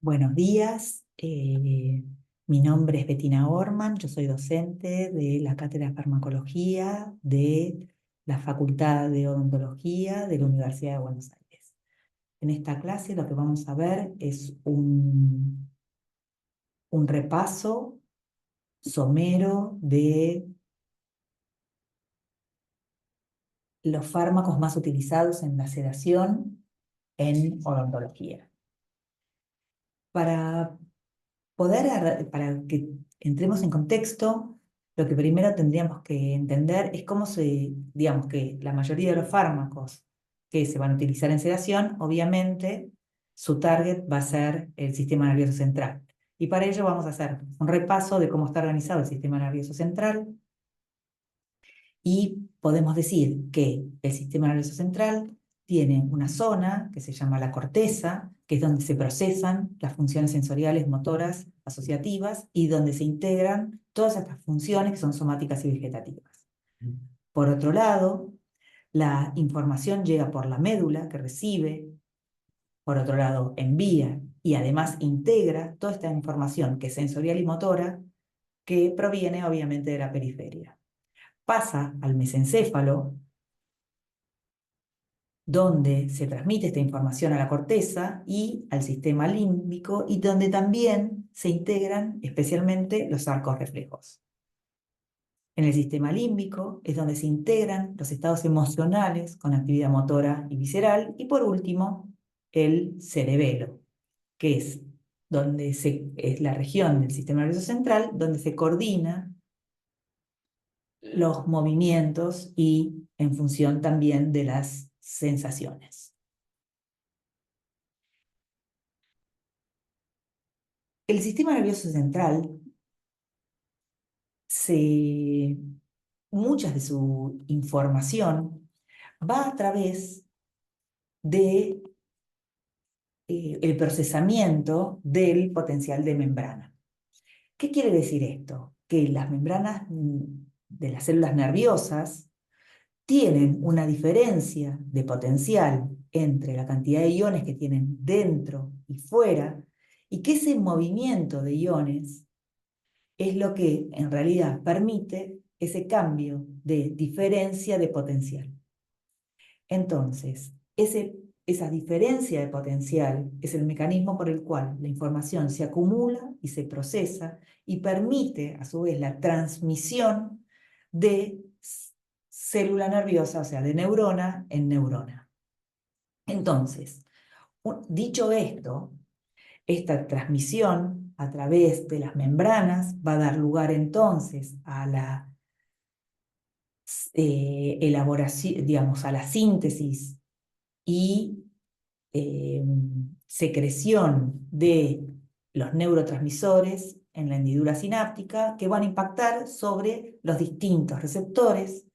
Buenos días, mi nombre es Bettina Orman, yo soy docente de la Cátedra de Farmacología de la Facultad de Odontología de la Universidad de Buenos Aires. En esta clase lo que vamos a ver es un repaso somero de los fármacos más utilizados en la sedación en odontología. Para para que entremos en contexto, lo que primero tendríamos que entender es digamos que la mayoría de los fármacos que se van a utilizar en sedación, obviamente, su target va a ser el sistema nervioso central. Y para ello vamos a hacer un repaso de cómo está organizado el sistema nervioso central, y podemos decir que el sistema nervioso central tiene una zona que se llama la corteza, que es donde se procesan las funciones sensoriales, motoras, asociativas, y donde se integran todas estas funciones que son somáticas y vegetativas. Por otro lado, la información llega por la médula, que recibe, por otro lado, envía y además integra toda esta información que es sensorial y motora, que proviene obviamente de la periferia. Pasa al mesencéfalo, donde se transmite esta información a la corteza y al sistema límbico, y donde también se integran especialmente los arcos reflejos. En el sistema límbico es donde se integran los estados emocionales con actividad motora y visceral, y por último, el cerebelo, que es la región del sistema nervioso central donde se coordina los movimientos y en función también de las sensaciones. El sistema nervioso central, mucha de su información va a través de el procesamiento del potencial de membrana. ¿Qué quiere decir esto? Que las membranas de las células nerviosas tienen una diferencia de potencial entre la cantidad de iones que tienen dentro y fuera, y que ese movimiento de iones es lo que en realidad permite ese cambio de diferencia de potencial. Entonces, esa diferencia de potencial es el mecanismo por el cual la información se acumula y se procesa y permite, a su vez, la transmisión de célula nerviosa, o sea, de neurona en neurona. Entonces, dicho esto, esta transmisión a través de las membranas va a dar lugar entonces a la elaboración, digamos, a la síntesis y secreción de los neurotransmisores en la hendidura sináptica, que van a impactar sobre los distintos receptores,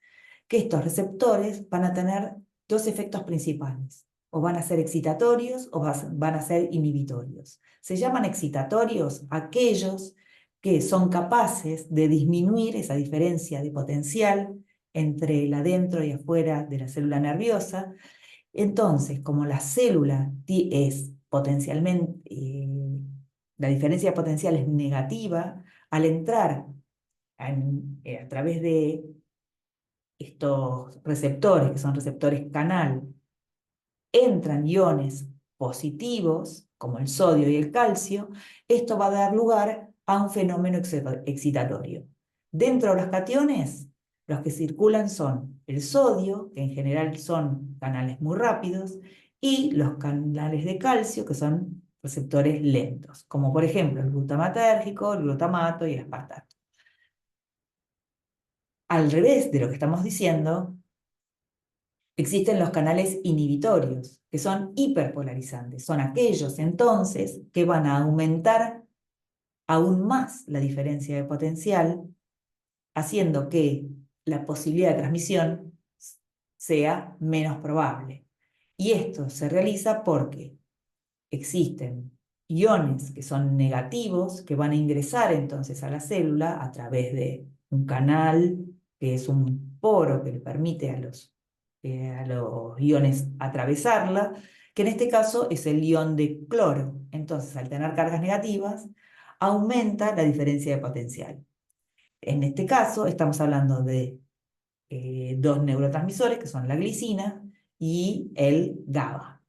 que estos receptores van a tener dos efectos principales: o van a ser excitatorios o van a ser inhibitorios. Se llaman excitatorios aquellos que son capaces de disminuir esa diferencia de potencial entre el adentro y afuera de la célula nerviosa. Entonces, como la célula es potencialmente, la diferencia potencial es negativa, al entrar a través de estos receptores, que son receptores canal, entran iones positivos, como el sodio y el calcio. Esto va a dar lugar a un fenómeno excitatorio. Dentro de los cationes, los que circulan son el sodio, que en general son canales muy rápidos, y los canales de calcio, que son receptores lentos, como por ejemplo el glutamatérgico, el glutamato y el aspartato. Al revés de lo que estamos diciendo, existen los canales inhibitorios, que son hiperpolarizantes. Son aquellos entonces que van a aumentar aún más la diferencia de potencial, haciendo que la posibilidad de transmisión sea menos probable. Y esto se realiza porque existen iones que son negativos, que van a ingresar entonces a la célula a través de un canal, que es un poro que le permite a los iones atravesarla, que en este caso es el ion de cloro. Entonces, al tener cargas negativas, aumenta la diferencia de potencial. En este caso, estamos hablando de dos neurotransmisores, que son la glicina y el GABA.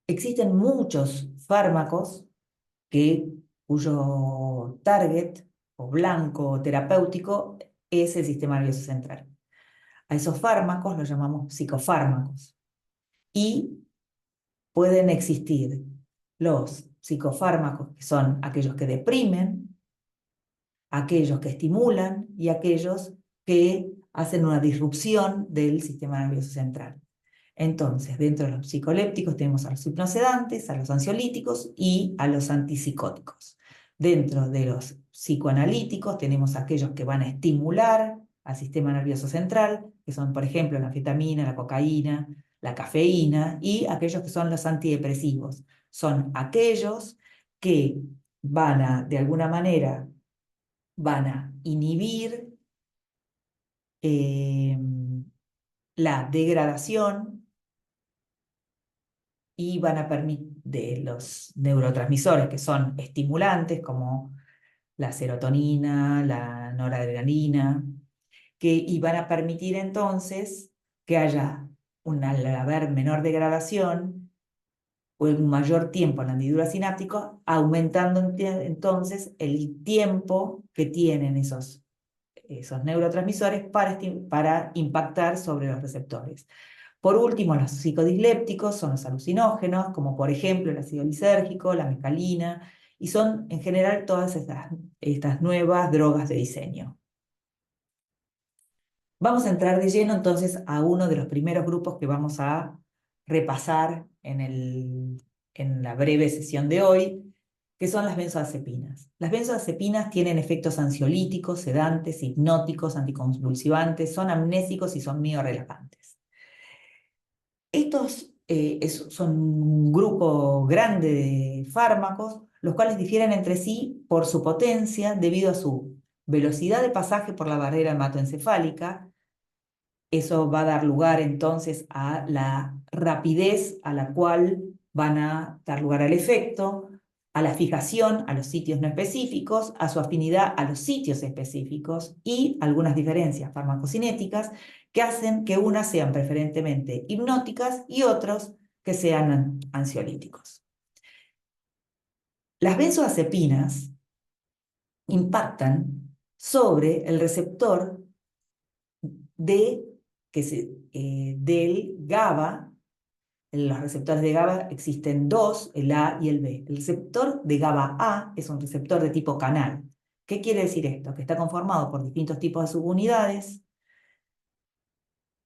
Existen muchos fármacos cuyo target o blanco terapéutico es el sistema nervioso central. A esos fármacos los llamamos psicofármacos. Y pueden existir los psicofármacos, que son aquellos que deprimen, aquellos que estimulan y aquellos que hacen una disrupción del sistema nervioso central. Entonces, dentro de los psicolépticos tenemos a los hipnosedantes, a los ansiolíticos y a los antipsicóticos. Dentro de los psicoanalíticos tenemos aquellos que van a estimular al sistema nervioso central, que son, por ejemplo, la anfetamina, la cocaína, la cafeína, y aquellos que son los antidepresivos. Son aquellos que van a, de alguna manera, van a inhibir la degradación y van a permitir de los neurotransmisores que son estimulantes, como la serotonina, la noradrenalina, y van a permitir entonces que haya, al haber menor degradación, o un mayor tiempo en la hendidura sináptica, aumentando entonces el tiempo que tienen esos neurotransmisores para impactar sobre los receptores. Por último, los psicodislépticos son los alucinógenos, como por ejemplo el ácido lisérgico, la mescalina, y son en general todas estas nuevas drogas de diseño. Vamos a entrar de lleno entonces a uno de los primeros grupos que vamos a repasar en la breve sesión de hoy, que son las benzodiazepinas. Las benzodiazepinas tienen efectos ansiolíticos, sedantes, hipnóticos, anticonvulsivantes, son amnésicos y son miorelajantes. Estos son un grupo grande de fármacos, los cuales difieren entre sí por su potencia debido a su velocidad de pasaje por la barrera hematoencefálica. Eso va a dar lugar entonces a la rapidez a la cual van a dar lugar al efecto, a la fijación a los sitios no específicos, a su afinidad a los sitios específicos y algunas diferencias farmacocinéticas que hacen que unas sean preferentemente hipnóticas y otros que sean ansiolíticos. Las benzodiazepinas impactan sobre el receptor del GABA. En los receptores de GABA existen dos, el A y el B. El receptor de GABA A es un receptor de tipo canal. ¿Qué quiere decir esto? Que está conformado por distintos tipos de subunidades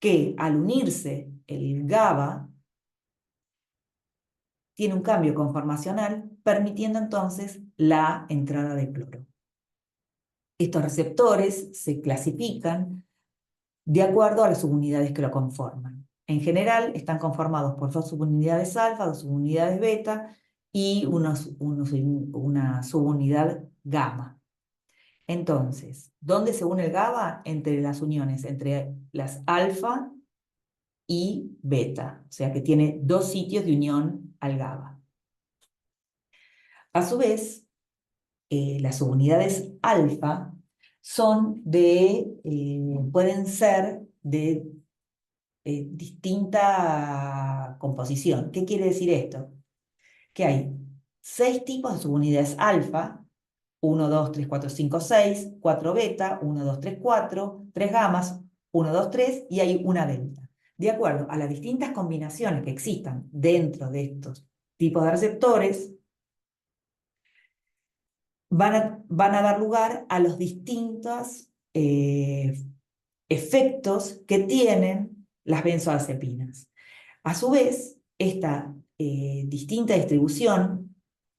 que al unirse el GABA tiene un cambio conformacional permitiendo entonces la entrada de cloro. Estos receptores se clasifican de acuerdo a las subunidades que lo conforman. En general están conformados por dos subunidades alfa, dos subunidades beta y una subunidad gamma. Entonces, ¿dónde se une el GABA? Entre las uniones entre las alfa y beta, o sea que tiene dos sitios de unión al GABA. A su vez, las subunidades alfa pueden ser de distinta composición. ¿Qué quiere decir esto? Que hay 6 tipos de subunidades alfa, 1, 2, 3, 4, 5, 6, 4 beta, 1, 2, 3, 4, 3 gamas, 1, 2, 3, y hay una delta. De acuerdo a las distintas combinaciones que existan dentro de estos tipos de receptores, van a dar lugar a los distintos efectos que tienen las benzodiazepinas. A su vez, esta distinta distribución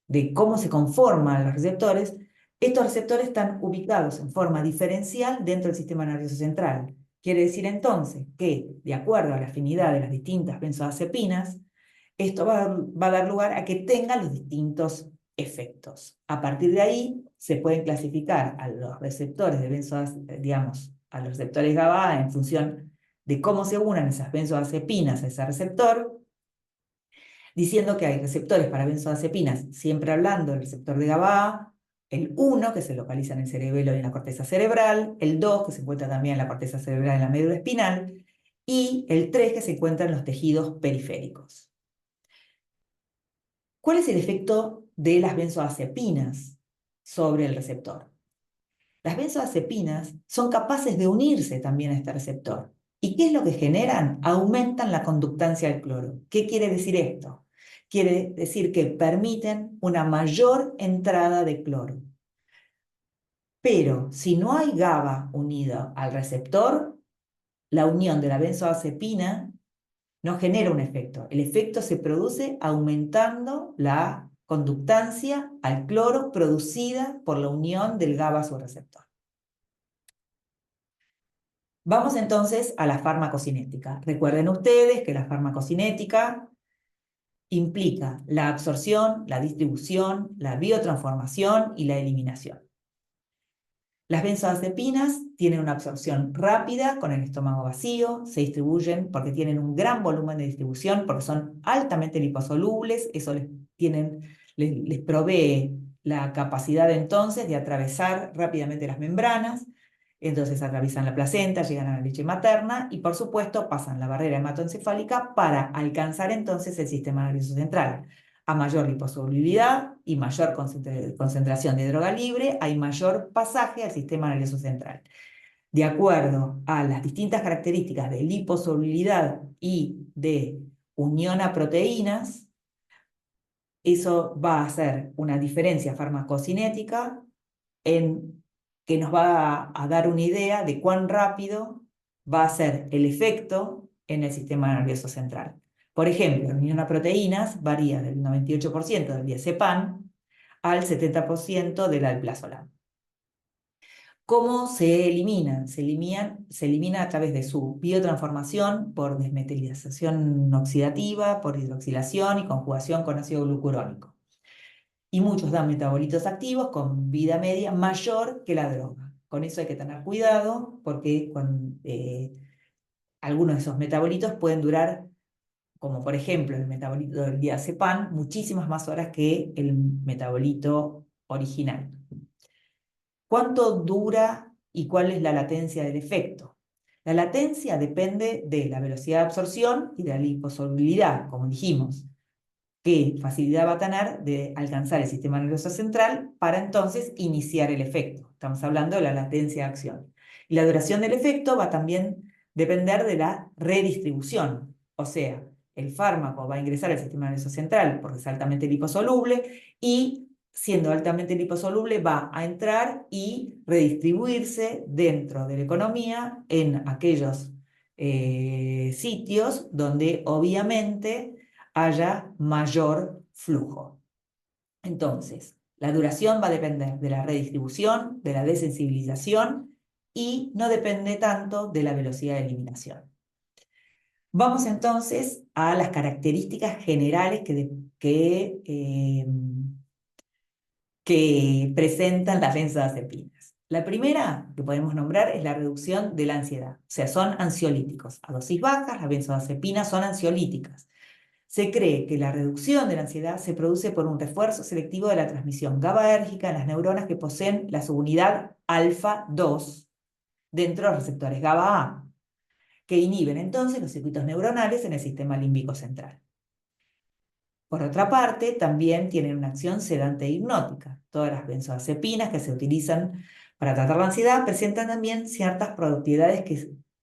de cómo se conforman los receptores, estos receptores están ubicados en forma diferencial dentro del sistema nervioso central. Quiere decir entonces que, de acuerdo a la afinidad de las distintas benzodiazepinas, esto va a dar lugar a que tengan los distintos efectos. A partir de ahí se pueden clasificar a los receptores de digamos, a los receptores GABA en función de cómo se unen esas benzodiazepinas a ese receptor, diciendo que hay receptores para benzodiazepinas, siempre hablando del receptor de GABA, el 1, que se localiza en el cerebelo y en la corteza cerebral, el 2, que se encuentra también en la corteza cerebral y en la médula espinal, y el 3, que se encuentra en los tejidos periféricos. ¿Cuál es el efecto de las benzodiazepinas sobre el receptor? Las benzodiazepinas son capaces de unirse también a este receptor. ¿Y qué es lo que generan? Aumentan la conductancia al cloro. ¿Qué quiere decir esto? Quiere decir que permiten una mayor entrada de cloro. Pero si no hay GABA unido al receptor, la unión de la benzodiazepina no genera un efecto. El efecto se produce aumentando la conductancia al cloro producida por la unión del GABA a su receptor. Vamos entonces a la farmacocinética. Recuerden ustedes que la farmacocinética implica la absorción, la distribución, la biotransformación y la eliminación. Las benzodiazepinas tienen una absorción rápida con el estómago vacío, se distribuyen porque tienen un gran volumen de distribución, porque son altamente liposolubles, eso les provee la capacidad entonces de atravesar rápidamente las membranas, entonces atraviesan la placenta, llegan a la leche materna y por supuesto pasan la barrera hematoencefálica para alcanzar entonces el sistema nervioso central. A mayor liposolubilidad y mayor concentración de droga libre, hay mayor pasaje al sistema nervioso central. De acuerdo a las distintas características de liposolubilidad y de unión a proteínas, eso va a hacer una diferencia farmacocinética que nos va a dar una idea de cuán rápido va a ser el efecto en el sistema nervioso central. Por ejemplo, la unión a proteínas varía del 98% del diazepam al 70% del alprazolam. ¿Cómo se eliminan? Se elimina a través de su biotransformación por desmetilización oxidativa, por hidroxilación y conjugación con ácido glucurónico. Y muchos dan metabolitos activos con vida media mayor que la droga. Con eso hay que tener cuidado porque algunos de esos metabolitos pueden durar, como por ejemplo el metabolito del diazepam, muchísimas más horas que el metabolito original. ¿Cuánto dura y cuál es la latencia del efecto? La latencia depende de la velocidad de absorción y de la liposolubilidad, como dijimos. ¿Qué facilidad va a tener de alcanzar el sistema nervioso central para entonces iniciar el efecto? Estamos hablando de la latencia de acción. Y la duración del efecto va también a depender de la redistribución. O sea, el fármaco va a ingresar al sistema nervioso central porque es altamente liposoluble y siendo altamente liposoluble va a entrar y redistribuirse dentro de la economía en aquellos sitios donde obviamente haya mayor flujo. Entonces, la duración va a depender de la redistribución, de la desensibilización y no depende tanto de la velocidad de eliminación. Vamos entonces a las características generales que presentan las benzodiazepinas. La primera que podemos nombrar es la reducción de la ansiedad. O sea, son ansiolíticos. A dosis bajas, las benzodiazepinas son ansiolíticas. Se cree que la reducción de la ansiedad se produce por un refuerzo selectivo de la transmisión GABAérgica en las neuronas que poseen la subunidad alfa-2 dentro de los receptores GABA-A, que inhiben entonces los circuitos neuronales en el sistema límbico central. Por otra parte, también tienen una acción sedante e hipnótica. Todas las benzodiazepinas que se utilizan para tratar la ansiedad presentan también ciertas propiedades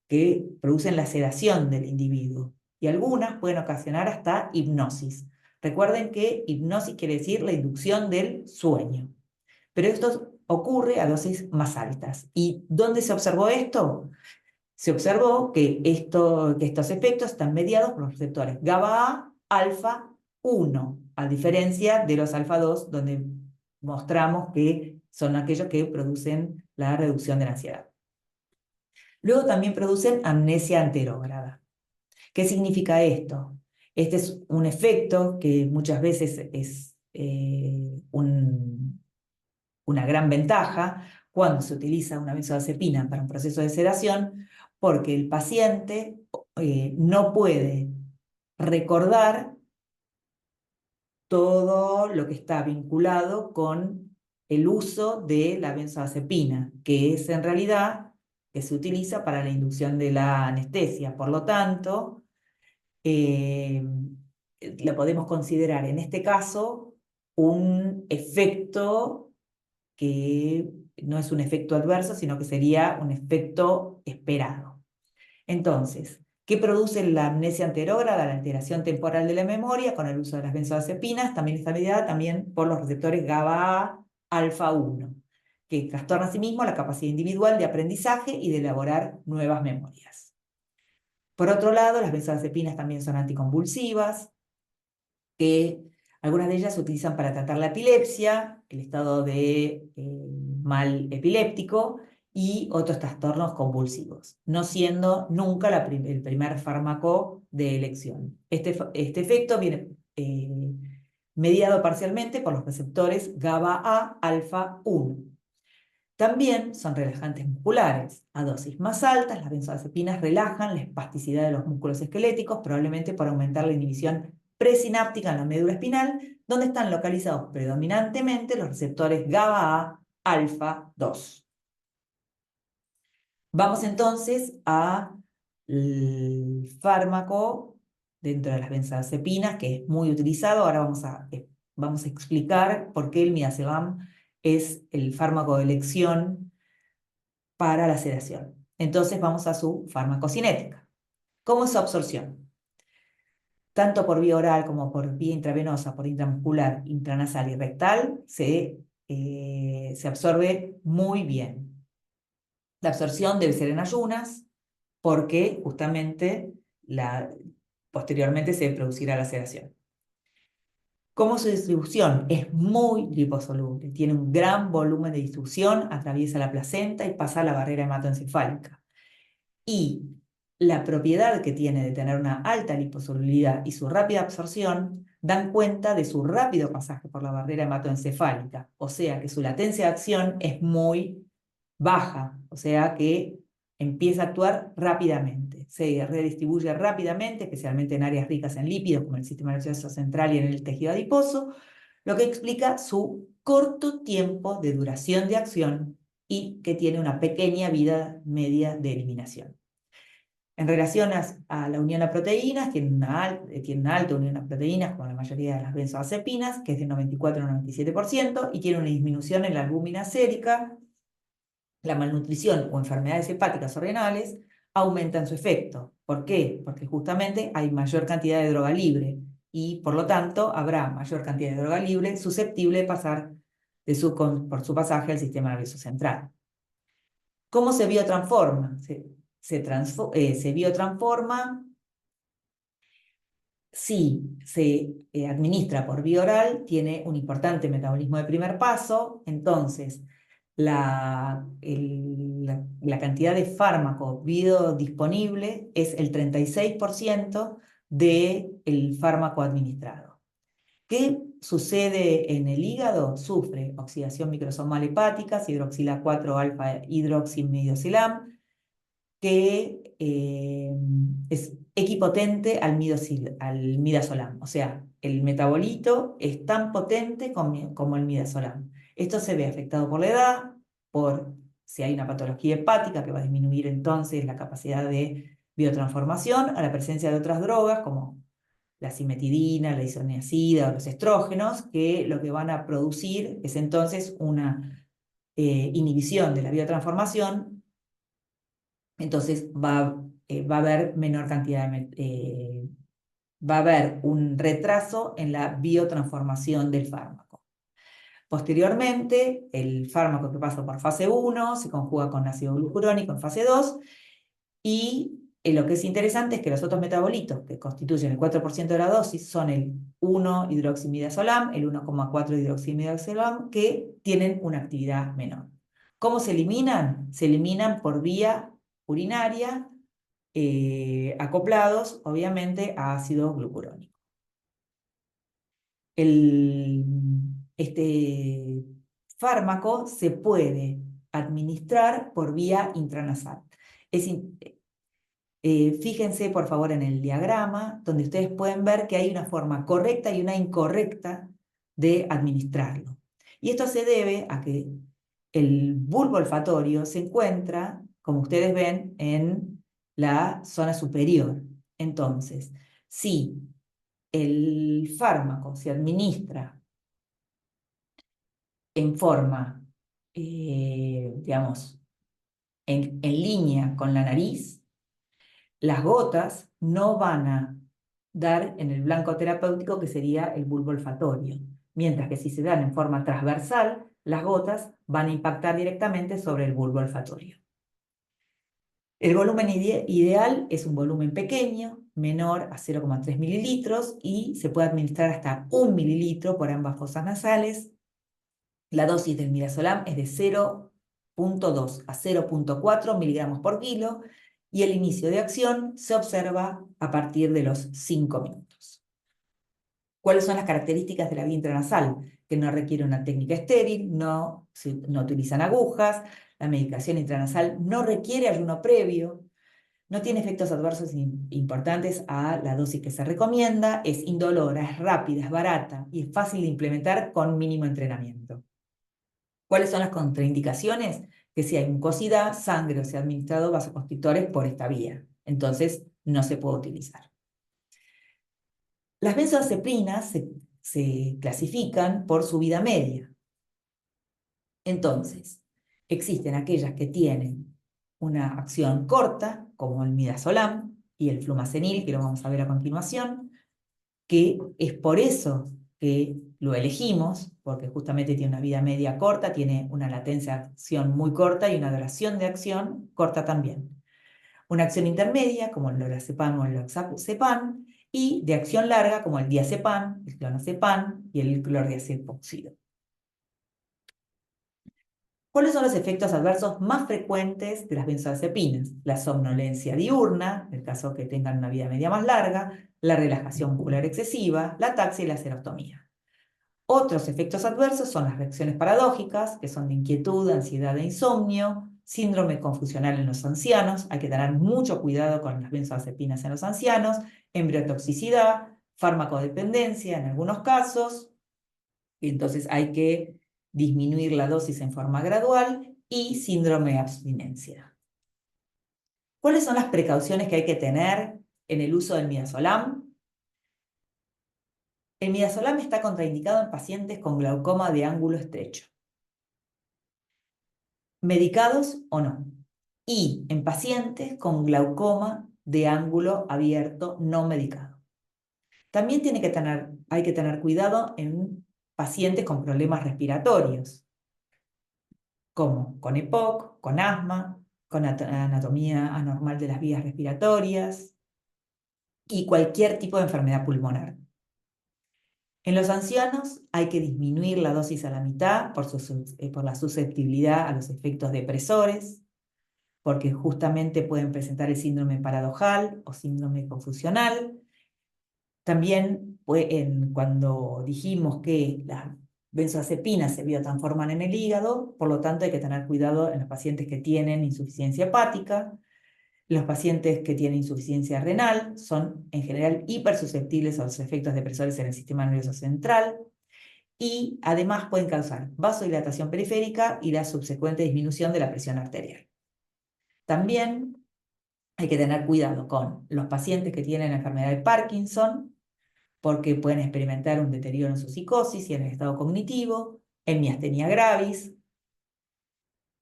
que producen la sedación del individuo y algunas pueden ocasionar hasta hipnosis. Recuerden que hipnosis quiere decir la inducción del sueño, pero esto ocurre a dosis más altas. ¿Y dónde se observó esto? Se observó que estos efectos están mediados por los receptores GABA-A, alfa-1, a diferencia de los alfa-2, donde mostramos que son aquellos que producen la reducción de la ansiedad. Luego también producen amnesia anterógrada. ¿Qué significa esto? Este es un efecto que muchas veces es una gran ventaja cuando se utiliza una benzodiazepina para un proceso de sedación, porque el paciente no puede recordar todo lo que está vinculado con el uso de la benzodiazepina, que es en realidad que se utiliza para la inducción de la anestesia. Por lo tanto, lo podemos considerar en este caso un efecto que no es un efecto adverso, sino que sería un efecto esperado. Entonces, ¿qué produce la amnesia anterógrada? La alteración temporal de la memoria con el uso de las benzodiazepinas, también está mediada también por los receptores GABA alfa 1, que trastorna asimismo la capacidad individual de aprendizaje y de elaborar nuevas memorias. Por otro lado, las benzodiazepinas también son anticonvulsivas, que algunas de ellas se utilizan para tratar la epilepsia, el estado de mal epiléptico y otros trastornos convulsivos, no siendo nunca el primer fármaco de elección. Este efecto viene mediado parcialmente por los receptores GABA-A alfa 1. También son relajantes musculares. A dosis más altas, las benzodiazepinas relajan la espasticidad de los músculos esqueléticos, probablemente por aumentar la inhibición presináptica en la médula espinal, donde están localizados predominantemente los receptores GABA-A alfa 2. Vamos entonces al fármaco dentro de las benzodiazepinas, que es muy utilizado. Ahora vamos a explicar por qué el midazolam es el fármaco de elección para la sedación. Entonces vamos a su farmacocinética. ¿Cómo es su absorción? Tanto por vía oral como por vía intravenosa, por intramuscular, intranasal y rectal, se absorbe muy bien. La absorción debe ser en ayunas porque justamente posteriormente se producirá la sedación. ¿Cómo su distribución? Es muy liposoluble, tiene un gran volumen de distribución, atraviesa la placenta y pasa a la barrera hematoencefálica. Y la propiedad que tiene de tener una alta liposolubilidad y su rápida absorción dan cuenta de su rápido pasaje por la barrera hematoencefálica, o sea que su latencia de acción es muy baja, o sea que empieza a actuar rápidamente, se redistribuye rápidamente, especialmente en áreas ricas en lípidos, como el sistema nervioso central y en el tejido adiposo, lo que explica su corto tiempo de duración de acción y que tiene una pequeña vida media de eliminación. En relación a la unión a proteínas, tiene una alta unión a proteínas, como la mayoría de las benzodiazepinas, que es de 94 a 97%, y tiene una disminución en la albúmina sérica. La malnutrición o enfermedades hepáticas o renales aumentan su efecto. ¿Por qué? Porque justamente hay mayor cantidad de droga libre y por lo tanto habrá mayor cantidad de droga libre susceptible de pasar por su pasaje al sistema nervioso central. ¿Cómo se biotransforma? Se biotransforma si se administra por vía oral, tiene un importante metabolismo de primer paso, entonces la cantidad de fármaco biodisponible es el 36% del fármaco administrado. ¿Qué sucede en el hígado? Sufre oxidación microsomal hepática, hidroxila 4-alfa hidroximidosilam, que es equipotente al midazolam. O sea, el metabolito es tan potente como el midazolam. Esto se ve afectado por la edad, por si hay una patología hepática que va a disminuir entonces la capacidad de biotransformación, a la presencia de otras drogas como la cimetidina, la isoniazida o los estrógenos, que lo que van a producir es entonces una inhibición de la biotransformación. Entonces va a haber menor cantidad va a haber un retraso en la biotransformación del fármaco. Posteriormente, el fármaco que pasa por fase 1 se conjuga con ácido glucurónico en fase 2 y lo que es interesante es que los otros metabolitos que constituyen el 4% de la dosis son el 1-hidroximidazolam, el 1,4-hidroximidazolam, que tienen una actividad menor. ¿Cómo se eliminan? Se eliminan por vía urinaria, acoplados obviamente a ácido glucurónico. Este fármaco se puede administrar por vía intranasal. Fíjense, por favor, en el diagrama, donde ustedes pueden ver que hay una forma correcta y una incorrecta de administrarlo. Y esto se debe a que el bulbo olfatorio se encuentra, como ustedes ven, en la zona superior. Entonces, si el fármaco se administra en forma, digamos, en línea con la nariz, las gotas no van a dar en el blanco terapéutico, que sería el bulbo olfatorio, mientras que si se dan en forma transversal, las gotas van a impactar directamente sobre el bulbo olfatorio. El volumen ideal es un volumen pequeño, menor a 0,3 mililitros, y se puede administrar hasta 1 mililitro por ambas fosas nasales. La dosis del midazolam es de 0,2 a 0,4 miligramos por kilo, y el inicio de acción se observa a partir de los 5 minutos. ¿Cuáles son las características de la vía intranasal? Que no requiere una técnica estéril, no utilizan agujas, la medicación intranasal no requiere ayuno previo, no tiene efectos adversos importantes a la dosis que se recomienda, es indolora, es rápida, es barata y es fácil de implementar con mínimo entrenamiento. ¿Cuáles son las contraindicaciones? Que si hay mucosidad, sangre o se ha administrado vasoconstrictores por esta vía. Entonces, no se puede utilizar. Las benzodiazepinas se clasifican por su vida media. Entonces, existen aquellas que tienen una acción corta, como el midazolam y el flumazenil, que lo vamos a ver a continuación, que es por eso que lo elegimos, porque justamente tiene una vida media corta, tiene una latencia de acción muy corta y una duración de acción corta también. Una acción intermedia, como el lorazepam o el oxazepam, y de acción larga, como el diazepam, el clonazepam y el clordiazepóxido. ¿Cuáles son los efectos adversos más frecuentes de las benzodiazepinas? La somnolencia diurna, en el caso que tengan una vida media más larga, la relajación muscular excesiva, la ataxia y la serostomía. Otros efectos adversos son las reacciones paradójicas, que son de inquietud, ansiedad e insomnio, síndrome confusional en los ancianos, hay que tener mucho cuidado con las benzodiazepinas en los ancianos, embriotoxicidad, farmacodependencia en algunos casos, y entonces hay que disminuir la dosis en forma gradual, y síndrome de abstinencia. ¿Cuáles son las precauciones que hay que tener en el uso del midazolam? El midazolam está contraindicado en pacientes con glaucoma de ángulo estrecho, medicados o no, y en pacientes con glaucoma de ángulo abierto no medicado. También hay que tener cuidado en pacientes con problemas respiratorios, como con EPOC, con asma, con anatomía anormal de las vías respiratorias y cualquier tipo de enfermedad pulmonar. En los ancianos hay que disminuir la dosis a la mitad por la susceptibilidad a los efectos depresores, porque justamente pueden presentar el síndrome paradojal o síndrome confusional. También cuando dijimos que las benzodiazepinas se biotransforman en el hígado, por lo tanto hay que tener cuidado en los pacientes que tienen insuficiencia hepática. Los pacientes que tienen insuficiencia renal son en general hipersusceptibles a los efectos depresores en el sistema nervioso central, y además pueden causar vasodilatación periférica y la subsecuente disminución de la presión arterial. También hay que tener cuidado con los pacientes que tienen la enfermedad de Parkinson, porque pueden experimentar un deterioro en su psicosis y en el estado cognitivo, en miastenia gravis,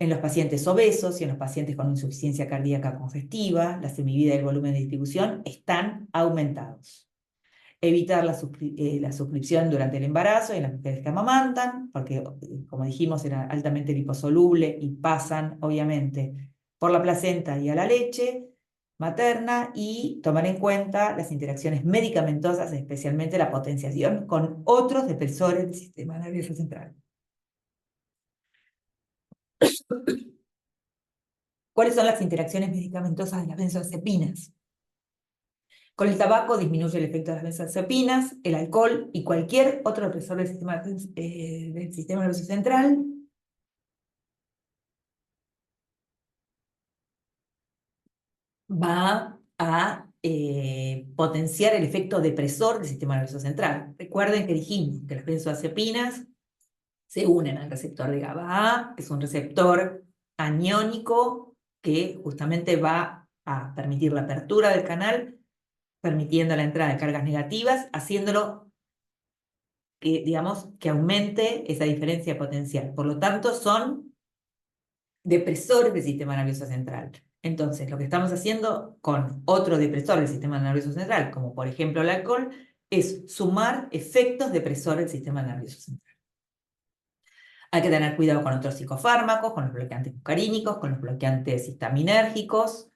en los pacientes obesos y en los pacientes con insuficiencia cardíaca congestiva. La semivida y el volumen de distribución están aumentados. Evitar la suscripción durante el embarazo y en las mujeres que amamantan, porque, como dijimos, eran altamente liposoluble y pasan, obviamente, por la placenta y a la leche materna, y tomar en cuenta las interacciones medicamentosas, especialmente la potenciación con otros depresores del sistema nervioso central. ¿Cuáles son las interacciones medicamentosas de las benzodiazepinas? Con el tabaco disminuye el efecto de las benzodiazepinas, el alcohol y cualquier otro depresor del sistema nervioso central va a potenciar el efecto depresor del sistema nervioso central. Recuerden que dijimos que las benzodiazepinas se unen al receptor de GABA A, que es un receptor aniónico que justamente va a permitir la apertura del canal, permitiendo la entrada de cargas negativas, haciéndolo que, digamos, que aumente esa diferencia potencial. Por lo tanto, son depresores del sistema nervioso central. Entonces, lo que estamos haciendo con otro depresor del sistema nervioso central, como por ejemplo el alcohol, es sumar efectos depresores del sistema nervioso central. Hay que tener cuidado con otros psicofármacos, con los bloqueantes muscarínicos, con los bloqueantes histaminérgicos.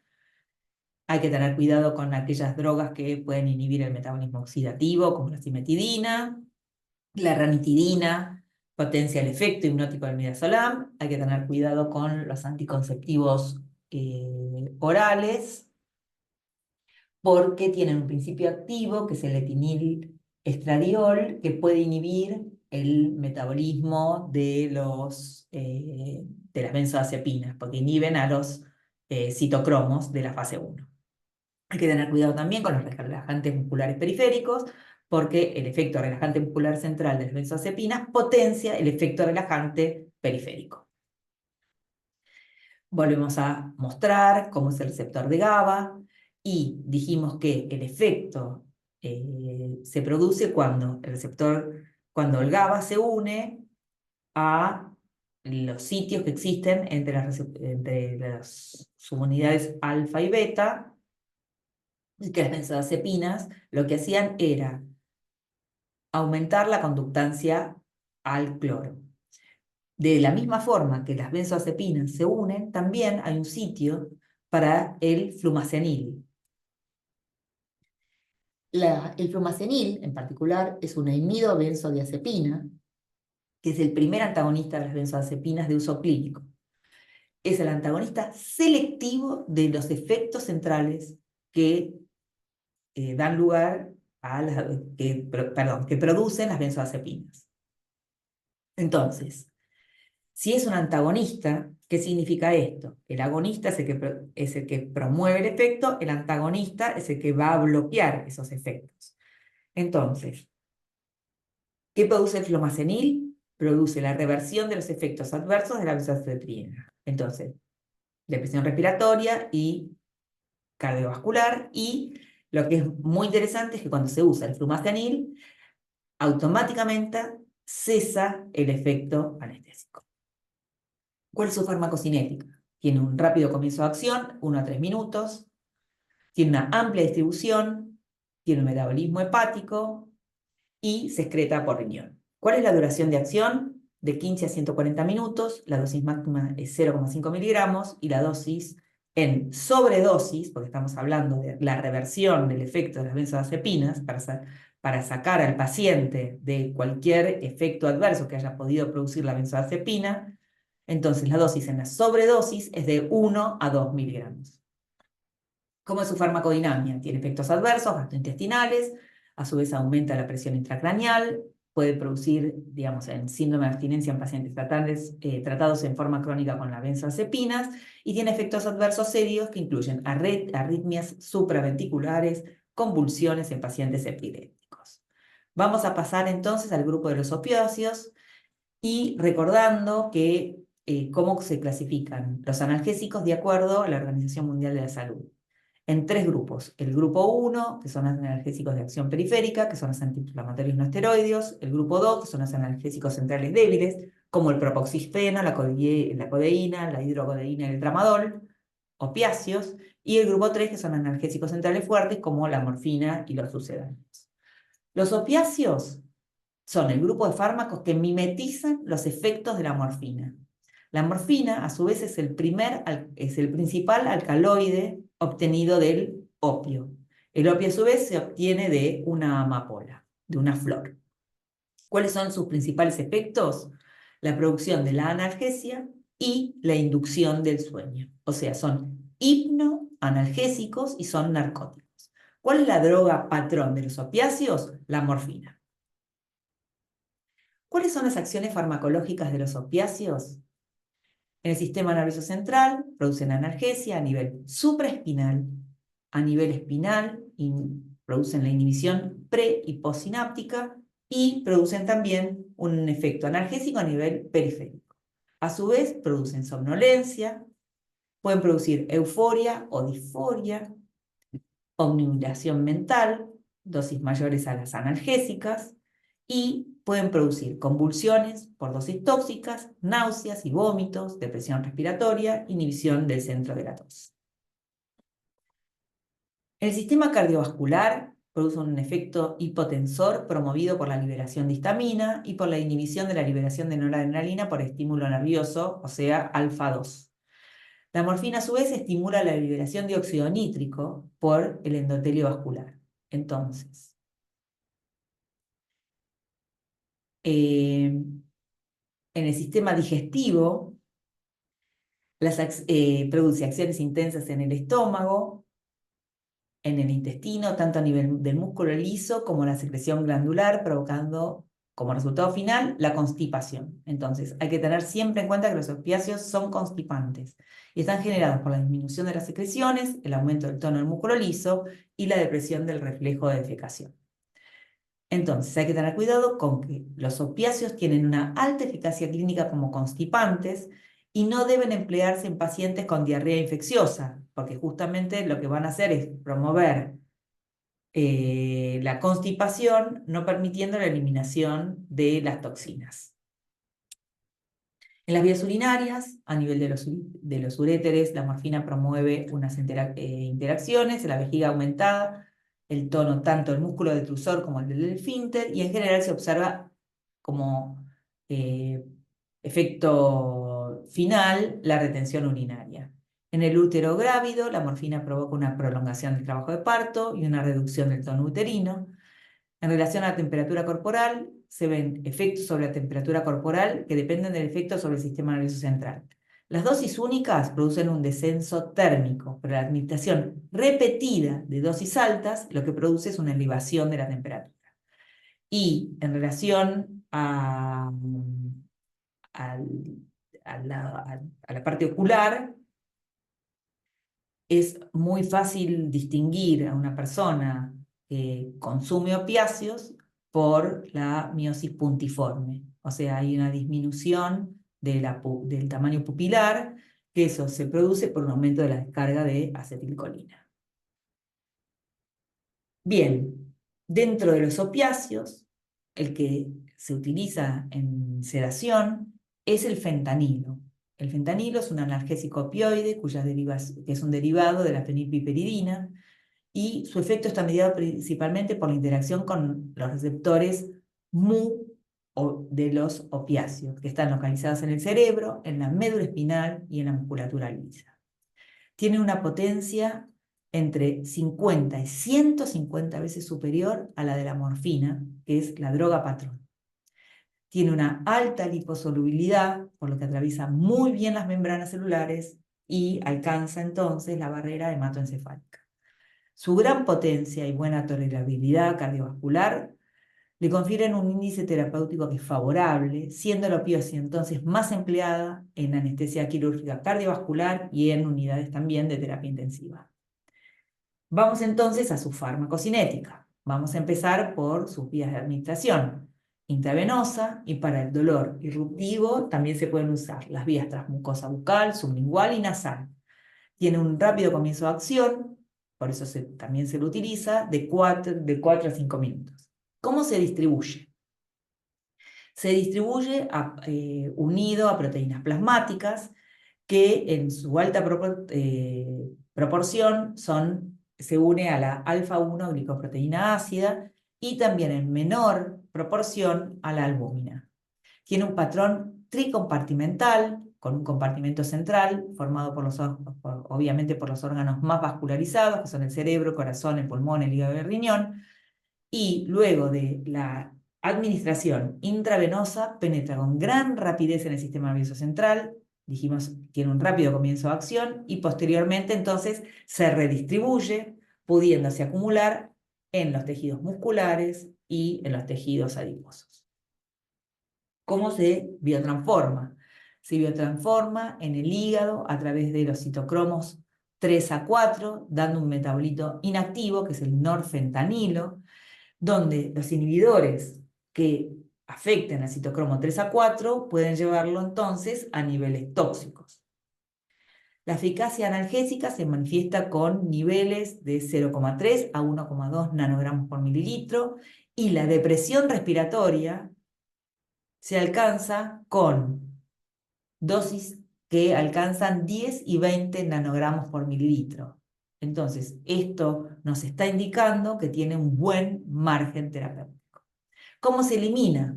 Hay que tener cuidado con aquellas drogas que pueden inhibir el metabolismo oxidativo, como la cimetidina, la ranitidina, potencia el efecto hipnótico del midazolam. Hay que tener cuidado con los anticonceptivos orales, porque tienen un principio activo, que es el etinil estradiol, que puede inhibir el metabolismo de las benzodiazepinas, porque inhiben a los citocromos de la fase 1. Hay que tener cuidado también con los relajantes musculares periféricos, porque el efecto relajante muscular central de las benzodiazepinas potencia el efecto relajante periférico. Volvemos a mostrar cómo es el receptor de GABA y dijimos que el efecto se produce cuando cuando el GABA se une a los sitios que existen entre las subunidades alfa y beta, y que las benzodiazepinas lo que hacían era aumentar la conductancia al cloro. De la misma forma que las benzodiazepinas se unen, también hay un sitio para el flumazenil. El flumazenil, en particular, es una imidobenzodiazepina, que es el primer antagonista de las benzodiazepinas de uso clínico. Es el antagonista selectivo de los efectos centrales que dan lugar a que producen las benzodiazepinas. Entonces, si es un antagonista, ¿qué significa esto? El agonista es el que promueve el efecto, el antagonista es el que va a bloquear esos efectos. Entonces, ¿qué produce el flumazenil? Produce la reversión de los efectos adversos de la benzodiazepina. Entonces, depresión respiratoria y cardiovascular, y lo que es muy interesante es que cuando se usa el flumazenil, automáticamente cesa el efecto anestésico. ¿Cuál es su farmacocinética? Tiene un rápido comienzo de acción, 1 a 3 minutos, tiene una amplia distribución, tiene un metabolismo hepático y se excreta por riñón. ¿Cuál es la duración de acción? De 15 a 140 minutos, la dosis máxima es 0,5 miligramos y la dosis en sobredosis, porque estamos hablando de la reversión del efecto de las benzodiazepinas para sacar al paciente de cualquier efecto adverso que haya podido producir la benzodiazepina. Entonces, la dosis en la sobredosis es de 1 a 2 miligramos. ¿Cómo es su farmacodinámica? Tiene efectos adversos, gastrointestinales, a su vez aumenta la presión intracraneal, puede producir, digamos, en síndrome de abstinencia en pacientes tratados en forma crónica con las benzodiazepinas, y tiene efectos adversos serios que incluyen arritmias supraventriculares, convulsiones en pacientes epilépticos. Vamos a pasar entonces al grupo de los opiáceos, y recordando que cómo se clasifican los analgésicos de acuerdo a la Organización Mundial de la Salud. En 3 grupos. El grupo 1, que son los analgésicos de acción periférica, que son los antiinflamatorios no esteroideos. El grupo 2, que son los analgésicos centrales débiles, como el propoxifeno, la codeína, la hidrocodeína y el tramadol, opiáceos. Y el grupo 3, que son analgésicos centrales fuertes, como la morfina y los sucedáneos. Los opiáceos son el grupo de fármacos que mimetizan los efectos de la morfina. La morfina, a su vez, es el principal alcaloide obtenido del opio. El opio, a su vez, se obtiene de una amapola, de una flor. ¿Cuáles son sus principales efectos? La producción de la analgesia y la inducción del sueño. O sea, son hipnoanalgésicos y son narcóticos. ¿Cuál es la droga patrón de los opiáceos? La morfina. ¿Cuáles son las acciones farmacológicas de los opiáceos? En el sistema nervioso central producen analgesia a nivel supraespinal, a nivel espinal, producen la inhibición pre- y postsináptica, y producen también un efecto analgésico a nivel periférico. A su vez, producen somnolencia, pueden producir euforia o disforia, obnubilación mental, dosis mayores a las analgésicas, y pueden producir convulsiones por dosis tóxicas, náuseas y vómitos, depresión respiratoria, inhibición del centro de la tos. El sistema cardiovascular produce un efecto hipotensor promovido por la liberación de histamina y por la inhibición de la liberación de noradrenalina por estímulo nervioso, o sea, alfa-2. La morfina, a su vez, estimula la liberación de óxido nítrico por el endotelio vascular. Entonces, en el sistema digestivo, produce acciones intensas en el estómago, en el intestino, tanto a nivel del músculo liso como la secreción glandular, provocando como resultado final la constipación. Entonces, hay que tener siempre en cuenta que los opiáceos son constipantes y están generados por la disminución de las secreciones, el aumento del tono del músculo liso y la depresión del reflejo de defecación. Entonces, hay que tener cuidado con que los opiáceos tienen una alta eficacia clínica como constipantes y no deben emplearse en pacientes con diarrea infecciosa, porque justamente lo que van a hacer es promover la constipación, no permitiendo la eliminación de las toxinas. En las vías urinarias, a nivel de los uréteres, la morfina promueve unas interacciones, la vejiga aumentada, el tono tanto del músculo detrusor como el del esfínter, y en general se observa como eh, efecto final la retención urinaria. En el útero grávido, la morfina provoca una prolongación del trabajo de parto y una reducción del tono uterino. En relación a la temperatura corporal, se ven efectos sobre la temperatura corporal que dependen del efecto sobre el sistema nervioso central. Las dosis únicas producen un descenso térmico, pero la administración repetida de dosis altas lo que produce es una elevación de la temperatura. Y en relación a la parte ocular, es muy fácil distinguir a una persona que consume opiáceos por la miosis puntiforme. O sea, hay una disminución del tamaño pupilar, que eso se produce por un aumento de la descarga de acetilcolina. Bien, dentro de los opiáceos, el que se utiliza en sedación es el fentanilo. El fentanilo es un analgésico opioide que es un derivado de la fenilpiperidina, y su efecto está mediado principalmente por la interacción con los receptores mu de los opiáceos, que están localizados en el cerebro, en la médula espinal y en la musculatura lisa. Tiene una potencia entre 50 y 150 veces superior a la de la morfina, que es la droga patrón. Tiene una alta liposolubilidad, por lo que atraviesa muy bien las membranas celulares y alcanza entonces la barrera hematoencefálica. Su gran potencia y buena tolerabilidad cardiovascular le confieren un índice terapéutico que es favorable, siendo la opioide entonces más empleada en anestesia quirúrgica cardiovascular y en unidades también de terapia intensiva. Vamos entonces a su farmacocinética. Vamos a empezar por sus vías de administración. Intravenosa, y para el dolor irruptivo también se pueden usar las vías transmucosa bucal, sublingual y nasal. Tiene un rápido comienzo de acción, por eso también se lo utiliza, de 4 a 5 minutos. ¿Cómo se distribuye? Se distribuye unido a proteínas plasmáticas que en su alta proporción se une a la alfa-1 glicoproteína ácida y también en menor proporción a la albúmina. Tiene un patrón tricompartimental, con un compartimento central formado obviamente por los órganos más vascularizados, que son el cerebro, el corazón, el pulmón, el hígado y el riñón, y luego de la administración intravenosa penetra con gran rapidez en el sistema nervioso central, dijimos, tiene un rápido comienzo de acción, y posteriormente entonces se redistribuye, pudiéndose acumular en los tejidos musculares y en los tejidos adiposos. ¿Cómo se biotransforma? Se biotransforma en el hígado a través de los citocromos 3 a 4, dando un metabolito inactivo, que es el norfentanilo, donde los inhibidores que afecten al citocromo 3 a 4 pueden llevarlo entonces a niveles tóxicos. La eficacia analgésica se manifiesta con niveles de 0,3 a 1,2 nanogramos por mililitro, y la depresión respiratoria se alcanza con dosis que alcanzan 10 y 20 nanogramos por mililitro. Entonces, esto nos está indicando que tiene un buen margen terapéutico. ¿Cómo se elimina?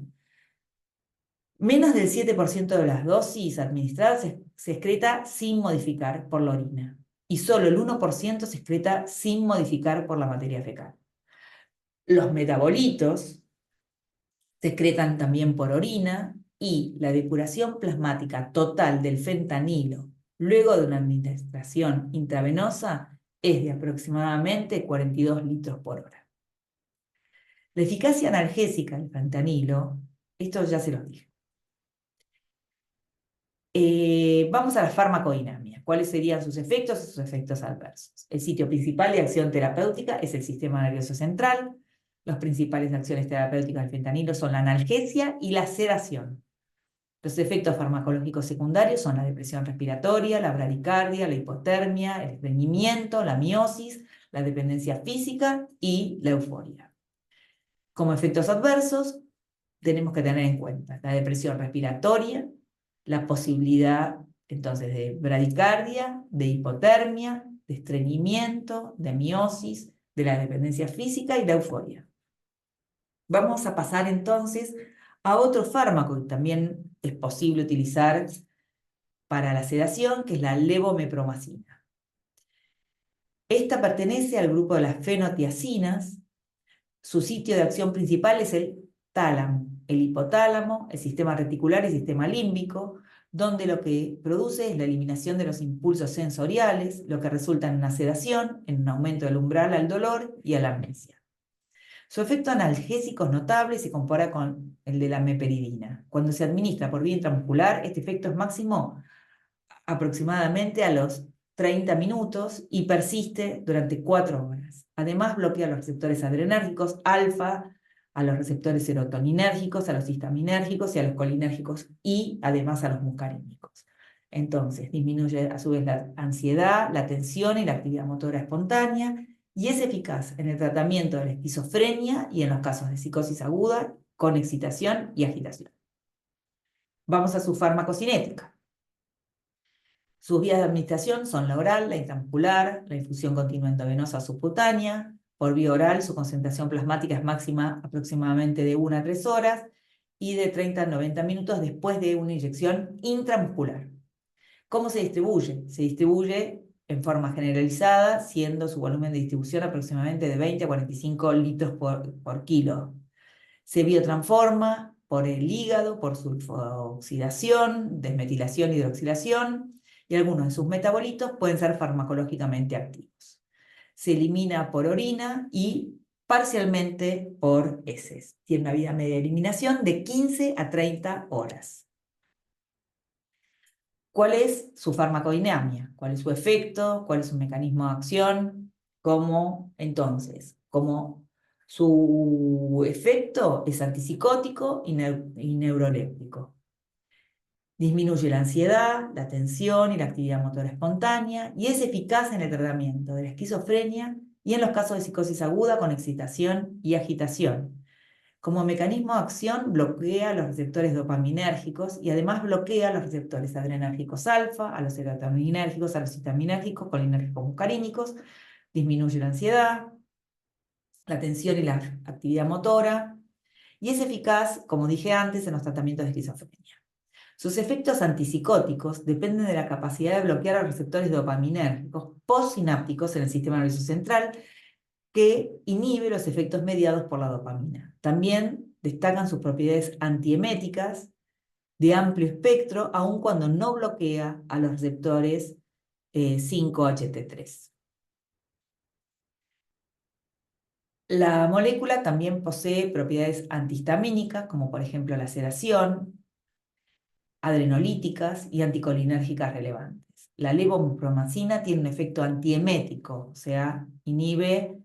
Menos del 7% de las dosis administradas se excreta sin modificar por la orina, y solo el 1% se excreta sin modificar por la materia fecal. Los metabolitos se excretan también por orina, y la depuración plasmática total del fentanilo luego de una administración intravenosa es de aproximadamente 42 litros por hora. La eficacia analgésica del fentanilo, esto ya se los dije. Vamos a la farmacodinamia. ¿Cuáles serían sus efectos y sus efectos adversos? El sitio principal de acción terapéutica es el sistema nervioso central. Las principales acciones terapéuticas del fentanilo son la analgesia y la sedación. Los efectos farmacológicos secundarios son la depresión respiratoria, la bradicardia, la hipotermia, el estreñimiento, la miosis, la dependencia física y la euforia. Como efectos adversos, tenemos que tener en cuenta la depresión respiratoria, la posibilidad entonces de bradicardia, de hipotermia, de estreñimiento, de miosis, de la dependencia física y la euforia. Vamos a pasar entonces a otro fármaco que también es posible utilizar para la sedación, que es la levomepromacina. Esta pertenece al grupo de las fenotiacinas. Su sitio de acción principal es el tálamo, el hipotálamo, el sistema reticular y el sistema límbico, donde lo que produce es la eliminación de los impulsos sensoriales, lo que resulta en una sedación, en un aumento del umbral al dolor y a la amnesia. Su efecto analgésico es notable y se compara con el de la meperidina. Cuando se administra por vía intramuscular, este efecto es máximo aproximadamente a los 30 minutos y persiste durante 4 horas. Además, bloquea los receptores adrenérgicos alfa, a los receptores serotoninérgicos, a los histaminérgicos y a los colinérgicos, y además a los muscarínicos. Entonces, disminuye a su vez la ansiedad, la tensión y la actividad motora espontánea, y es eficaz en el tratamiento de la esquizofrenia y en los casos de psicosis aguda con excitación y agitación. Vamos a su farmacocinética. Sus vías de administración son la oral, la intramuscular, la infusión continua endovenosa subcutánea. Por vía oral, su concentración plasmática es máxima aproximadamente de 1 a 3 horas y de 30 a 90 minutos después de una inyección intramuscular. ¿Cómo se distribuye? Se distribuye en forma generalizada, siendo su volumen de distribución aproximadamente de 20 a 45 litros por kilo. Se biotransforma por el hígado, por sulfooxidación, desmetilación, hidroxilación, y algunos de sus metabolitos pueden ser farmacológicamente activos. Se elimina por orina y parcialmente por heces. Tiene una vida media de eliminación de 15 a 30 horas. ¿Cuál es su farmacodinamia? ¿Cuál es su efecto? ¿Cuál es su mecanismo de acción? ¿Cómo? Entonces, como su efecto es antipsicótico y neuroléptico. Disminuye la ansiedad, la tensión y la actividad motora espontánea, y es eficaz en el tratamiento de la esquizofrenia y en los casos de psicosis aguda con excitación y agitación. Como mecanismo de acción, bloquea los receptores dopaminérgicos y además bloquea los receptores adrenérgicos alfa, a los serotoninérgicos, a los histaminérgicos, colinérgicos, muscarínicos. Disminuye la ansiedad, la tensión y la actividad motora, y es eficaz, como dije antes, en los tratamientos de esquizofrenia. Sus efectos antipsicóticos dependen de la capacidad de bloquear los receptores dopaminérgicos postsinápticos en el sistema nervioso central, que inhibe los efectos mediados por la dopamina. También destacan sus propiedades antieméticas de amplio espectro, aun cuando no bloquea a los receptores 5-HT3. La molécula también posee propiedades antihistamínicas, como por ejemplo la sedación, adrenolíticas y anticolinérgicas relevantes. La levopromacina tiene un efecto antiemético, o sea, inhibe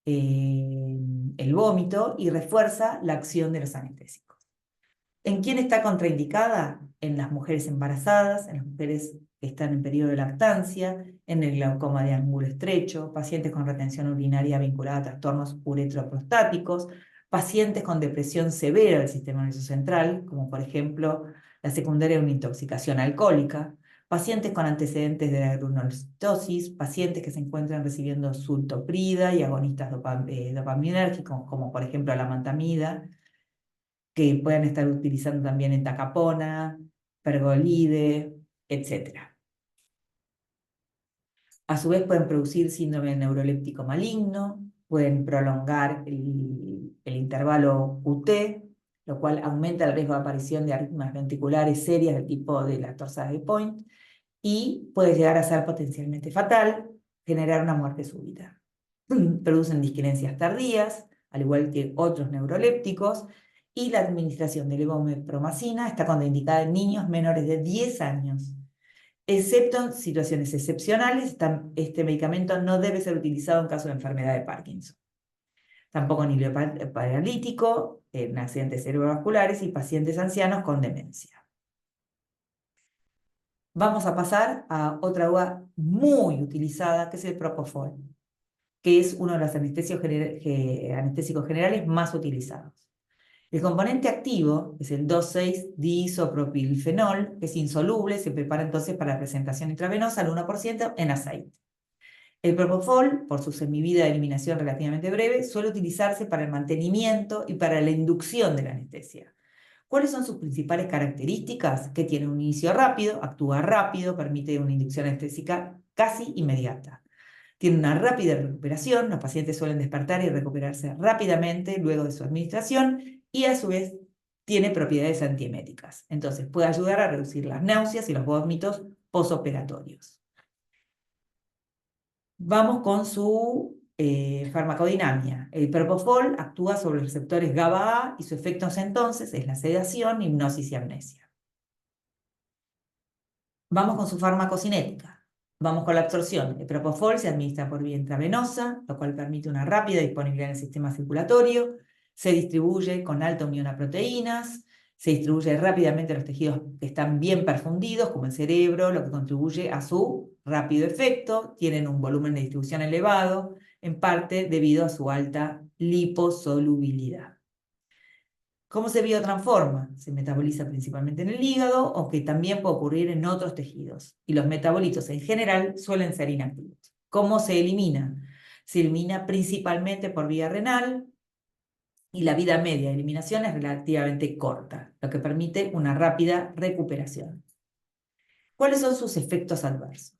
el vómito y refuerza la acción de los anestésicos. ¿En quién está contraindicada? En las mujeres embarazadas, en las mujeres que están en periodo de lactancia, en el glaucoma de ángulo estrecho, pacientes con retención urinaria vinculada a trastornos uretroprostáticos, pacientes con depresión severa del sistema nervioso central, como por ejemplo la secundaria de una intoxicación alcohólica, pacientes con antecedentes de la granulocitosis, pacientes que se encuentran recibiendo sultoprida y agonistas dopaminérgicos, como por ejemplo la mantamida, que puedan estar utilizando también entacapona, pergolide, etc. A su vez pueden producir síndrome neuroléptico maligno, pueden prolongar el intervalo QT, lo cual aumenta el riesgo de aparición de arritmias ventriculares serias del tipo de la torsada de Point, y puede llegar a ser potencialmente fatal, generar una muerte súbita. Producen disquinencias tardías, al igual que otros neurolépticos, y la administración de levomepromacina está contraindicada en niños menores de 10 años. Excepto en situaciones excepcionales, este medicamento no debe ser utilizado en caso de enfermedad de Parkinson. Tampoco en paralítico, en accidentes cerebrovasculares y pacientes ancianos con demencia. Vamos a pasar a otra droga muy utilizada, que es el Propofol, que es uno de los anestésicos generales más utilizados. El componente activo es el 2,6-diisopropilfenol, que es insoluble, se prepara entonces para presentación intravenosa al 1% en aceite. El Propofol, por su semivida de eliminación relativamente breve, suele utilizarse para el mantenimiento y para la inducción de la anestesia. ¿Cuáles son sus principales características? Que tiene un inicio rápido, actúa rápido, permite una inducción anestésica casi inmediata. Tiene una rápida recuperación, los pacientes suelen despertar y recuperarse rápidamente luego de su administración, y a su vez tiene propiedades antieméticas. Entonces puede ayudar a reducir las náuseas y los vómitos posoperatorios. Vamos con su farmacodinámica. El Propofol actúa sobre los receptores GABA-A y su efecto entonces es la sedación, hipnosis y amnesia. Vamos con su farmacocinética. Vamos con la absorción. El Propofol se administra por vía intravenosa, lo cual permite una rápida disponibilidad en el sistema circulatorio. Se distribuye con alta unión a proteínas. Se distribuye rápidamente a los tejidos que están bien perfundidos, como el cerebro, lo que contribuye a su rápido efecto. Tienen un volumen de distribución elevado, en parte debido a su alta liposolubilidad. ¿Cómo se biotransforma? Se metaboliza principalmente en el hígado, aunque también puede ocurrir en otros tejidos. Y los metabolitos en general suelen ser inactivos. ¿Cómo se elimina? Se elimina principalmente por vía renal, y la vida media de eliminación es relativamente corta, lo que permite una rápida recuperación. ¿Cuáles son sus efectos adversos?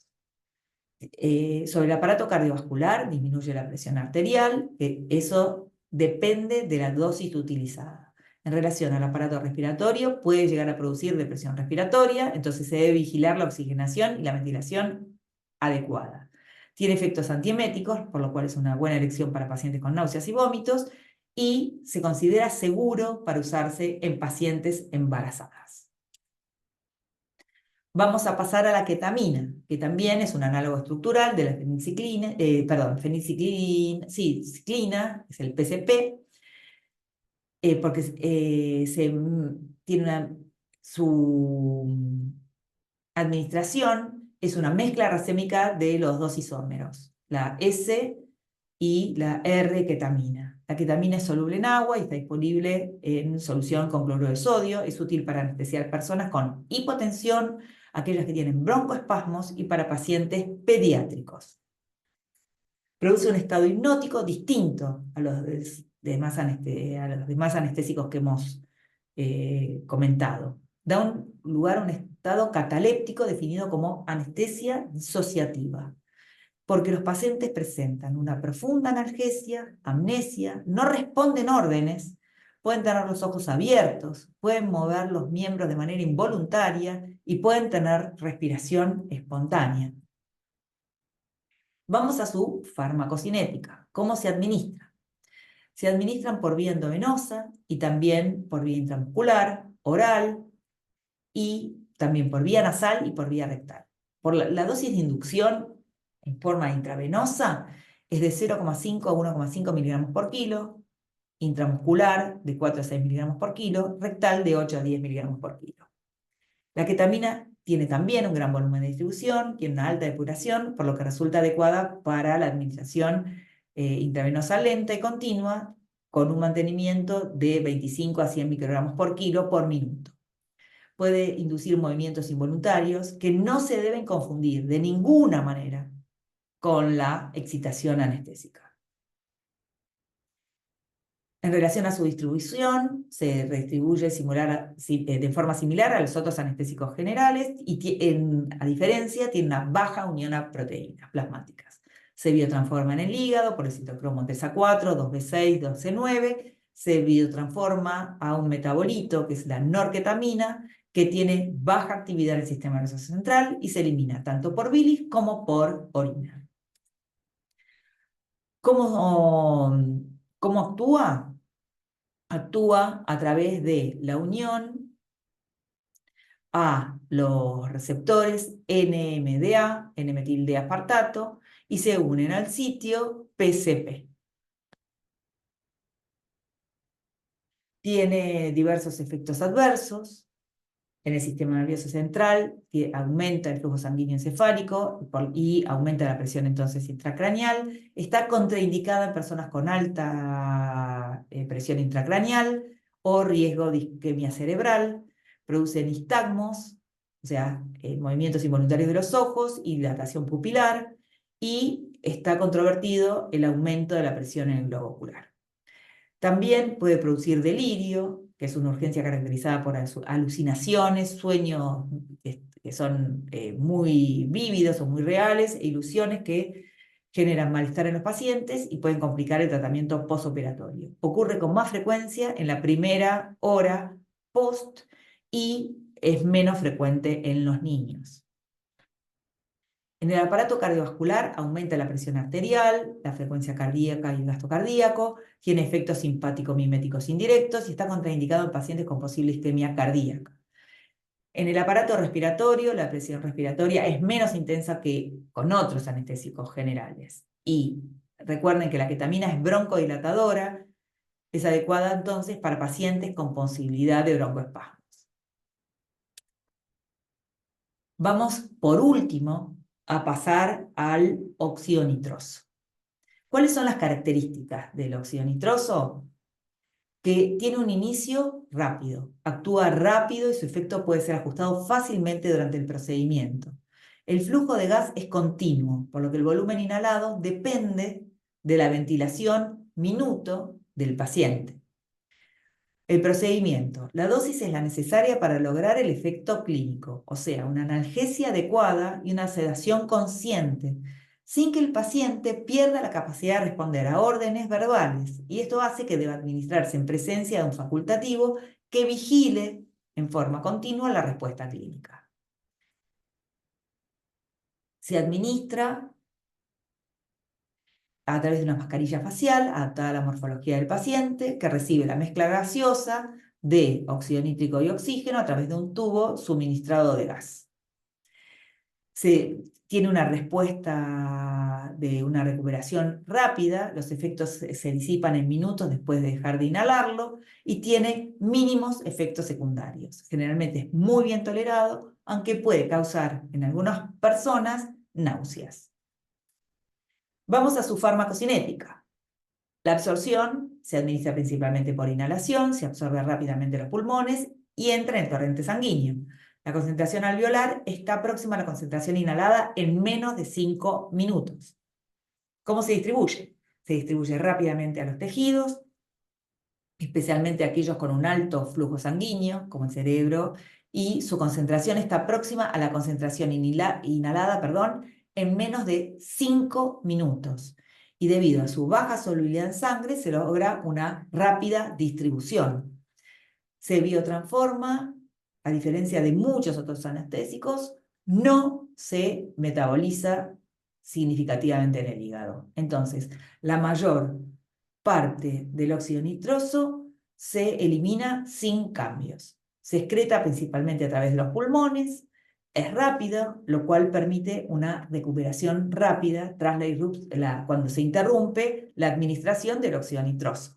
Sobre el aparato cardiovascular disminuye la presión arterial, eso depende de la dosis utilizada. En relación al aparato respiratorio, puede llegar a producir depresión respiratoria, entonces se debe vigilar la oxigenación y la ventilación adecuada. Tiene efectos antieméticos, por lo cual es una buena elección para pacientes con náuseas y vómitos, y se considera seguro para usarse en pacientes embarazadas. Vamos a pasar a la ketamina, que también es un análogo estructural de la feniciclina, ciclina, es el PCP, porque su administración es una mezcla racémica de los dos isómeros, la S y la R-ketamina. La ketamina es soluble en agua y está disponible en solución con cloruro de sodio. Es útil para anestesiar personas con hipotensión, aquellas que tienen broncoespasmos y para pacientes pediátricos. Produce un estado hipnótico distinto a los demás anestésicos que hemos comentado. Da lugar a un estado cataléptico definido como anestesia disociativa, porque los pacientes presentan una profunda analgesia, amnesia, no responden órdenes, pueden tener los ojos abiertos, pueden mover los miembros de manera involuntaria y pueden tener respiración espontánea. Vamos a su farmacocinética. ¿Cómo se administra? Se administran por vía endovenosa y también por vía intramuscular, oral, y también por vía nasal y por vía rectal. la dosis de inducción en forma intravenosa es de 0,5 a 1,5 miligramos por kilo, intramuscular de 4 a 6 miligramos por kilo, rectal de 8 a 10 miligramos por kilo. La ketamina tiene también un gran volumen de distribución, tiene una alta depuración, por lo que resulta adecuada para la administración intravenosa lenta y continua, con un mantenimiento de 25 a 100 microgramos por kilo por minuto. Puede inducir movimientos involuntarios que no se deben confundir de ninguna manera con la excitación anestésica. En relación a su distribución, se redistribuye de forma similar a los otros anestésicos generales y a diferencia tiene una baja unión a proteínas plasmáticas. Se biotransforma en el hígado por el citocromo TSA4, 2B6, 2C9, se biotransforma a un metabolito que es la norketamina, que tiene baja actividad en el sistema nervioso central y se elimina tanto por bilis como por orina. ¿Cómo actúa? Actúa a través de la unión a los receptores NMDA, N-metil-D-aspartato, y se unen al sitio PCP. Tiene diversos efectos adversos en el sistema nervioso central, aumenta el flujo sanguíneo encefálico y aumenta la presión entonces intracraneal. Está contraindicada en personas con alta presión intracraneal o riesgo de isquemia cerebral. Produce nistagmos, o sea, movimientos involuntarios de los ojos y dilatación pupilar, y está controvertido el aumento de la presión en el globo ocular. También puede producir delirio, que es una urgencia caracterizada por alucinaciones, sueños que son muy vívidos o muy reales, e ilusiones que generan malestar en los pacientes y pueden complicar el tratamiento postoperatorio. Ocurre con más frecuencia en la primera hora post y es menos frecuente en los niños. En el aparato cardiovascular aumenta la presión arterial, la frecuencia cardíaca y el gasto cardíaco, tiene efectos simpático-miméticos indirectos y está contraindicado en pacientes con posible isquemia cardíaca. En el aparato respiratorio, la presión respiratoria es menos intensa que con otros anestésicos generales. Y recuerden que la ketamina es broncodilatadora, es adecuada entonces para pacientes con posibilidad de broncoespasmos. Vamos, por último, a pasar al óxido nitroso. ¿Cuáles son las características del óxido nitroso? Que tiene un inicio rápido, actúa rápido y su efecto puede ser ajustado fácilmente durante el procedimiento. El flujo de gas es continuo, por lo que el volumen inhalado depende de la ventilación minuto del paciente. El procedimiento. La dosis es la necesaria para lograr el efecto clínico, o sea, una analgesia adecuada y una sedación consciente, sin que el paciente pierda la capacidad de responder a órdenes verbales, y esto hace que deba administrarse en presencia de un facultativo que vigile en forma continua la respuesta clínica. Se administra a través de una mascarilla facial adaptada a la morfología del paciente, que recibe la mezcla gaseosa de óxido nítrico y oxígeno a través de un tubo suministrado de gas. Tiene una respuesta de una recuperación rápida, los efectos se disipan en minutos después de dejar de inhalarlo y tiene mínimos efectos secundarios. Generalmente es muy bien tolerado, aunque puede causar en algunas personas náuseas. Vamos a su farmacocinética. La absorción se administra principalmente por inhalación, se absorbe rápidamente en los pulmones y entra en el torrente sanguíneo. La concentración alveolar está próxima a la concentración inhalada en menos de 5 minutos. ¿Cómo se distribuye? Se distribuye rápidamente a los tejidos, especialmente aquellos con un alto flujo sanguíneo, como el cerebro, y su concentración está próxima a la concentración inhalada, en menos de 5 minutos. Y debido a su baja solubilidad en sangre, se logra una rápida distribución. Se biotransforma, a diferencia de muchos otros anestésicos, no se metaboliza significativamente en el hígado. Entonces, la mayor parte del óxido nitroso se elimina sin cambios. Se excreta principalmente a través de los pulmones es rápido, lo cual permite una recuperación rápida tras cuando se interrumpe la administración del óxido nitroso.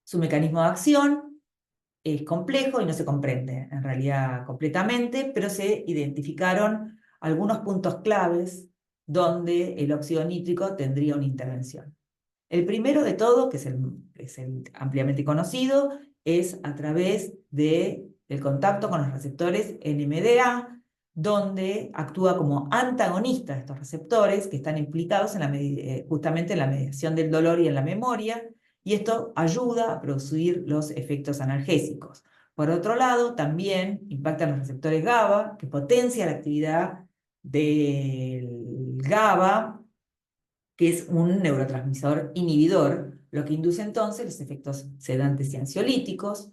Su mecanismo de acción es complejo y no se comprende en realidad completamente, pero se identificaron algunos puntos claves donde el óxido nítrico tendría una intervención. El primero de todo, que es el ampliamente conocido, es a través del contacto con los receptores NMDA, donde actúa como antagonista de estos receptores que están implicados justamente en la mediación del dolor y en la memoria, y esto ayuda a producir los efectos analgésicos. Por otro lado, también impactan los receptores GABA, que potencia la actividad del GABA, que es un neurotransmisor inhibidor, lo que induce entonces los efectos sedantes y ansiolíticos.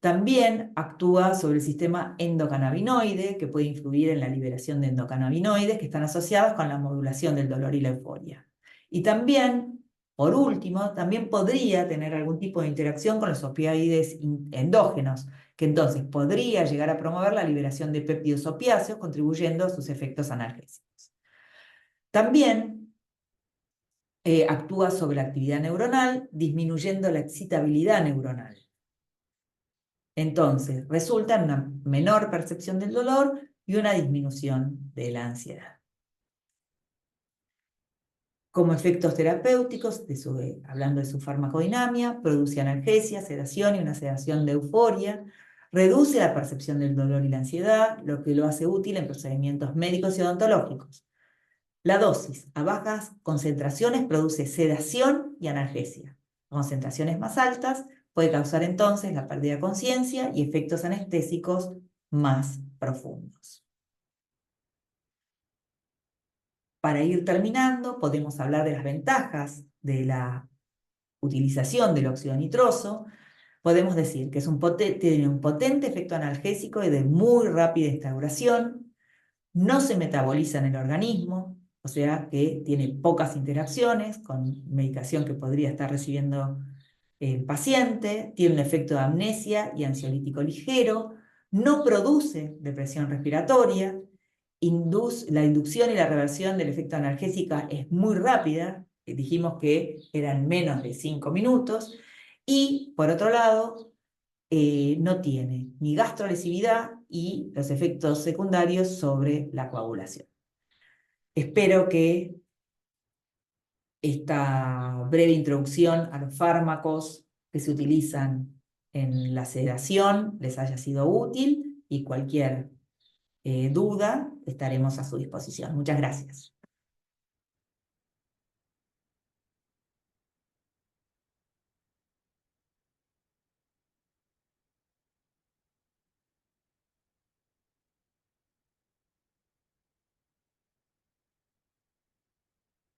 También actúa sobre el sistema endocannabinoide, que puede influir en la liberación de endocannabinoides que están asociados con la modulación del dolor y la euforia. Y también, por último, también podría tener algún tipo de interacción con los opioides endógenos, que entonces podría llegar a promover la liberación de péptidos opiáceos, contribuyendo a sus efectos analgésicos. También actúa sobre la actividad neuronal, disminuyendo la excitabilidad neuronal. Entonces, resulta en una menor percepción del dolor y una disminución de la ansiedad. Como efectos terapéuticos, hablando de su farmacodinamia, produce analgesia, sedación y una sedación de euforia, reduce la percepción del dolor y la ansiedad, lo que lo hace útil en procedimientos médicos y odontológicos. La dosis a bajas concentraciones produce sedación y analgesia. Concentraciones más altas puede causar entonces la pérdida de conciencia y efectos anestésicos más profundos. Para ir terminando, podemos hablar de las ventajas de la utilización del óxido nitroso. Podemos decir que tiene un potente efecto analgésico y de muy rápida instauración, no se metaboliza en el organismo, o sea que tiene pocas interacciones con medicación que podría estar recibiendo el paciente, tiene un efecto de amnesia y ansiolítico ligero, no produce depresión respiratoria, la inducción y la reversión del efecto analgésico es muy rápida, dijimos que eran menos de 5 minutos, y por otro lado, no tiene ni gastrolesividad y los efectos secundarios sobre la coagulación. Espero que esta breve introducción a los fármacos que se utilizan en la sedación les haya sido útil y cualquier duda estaremos a su disposición. Muchas gracias.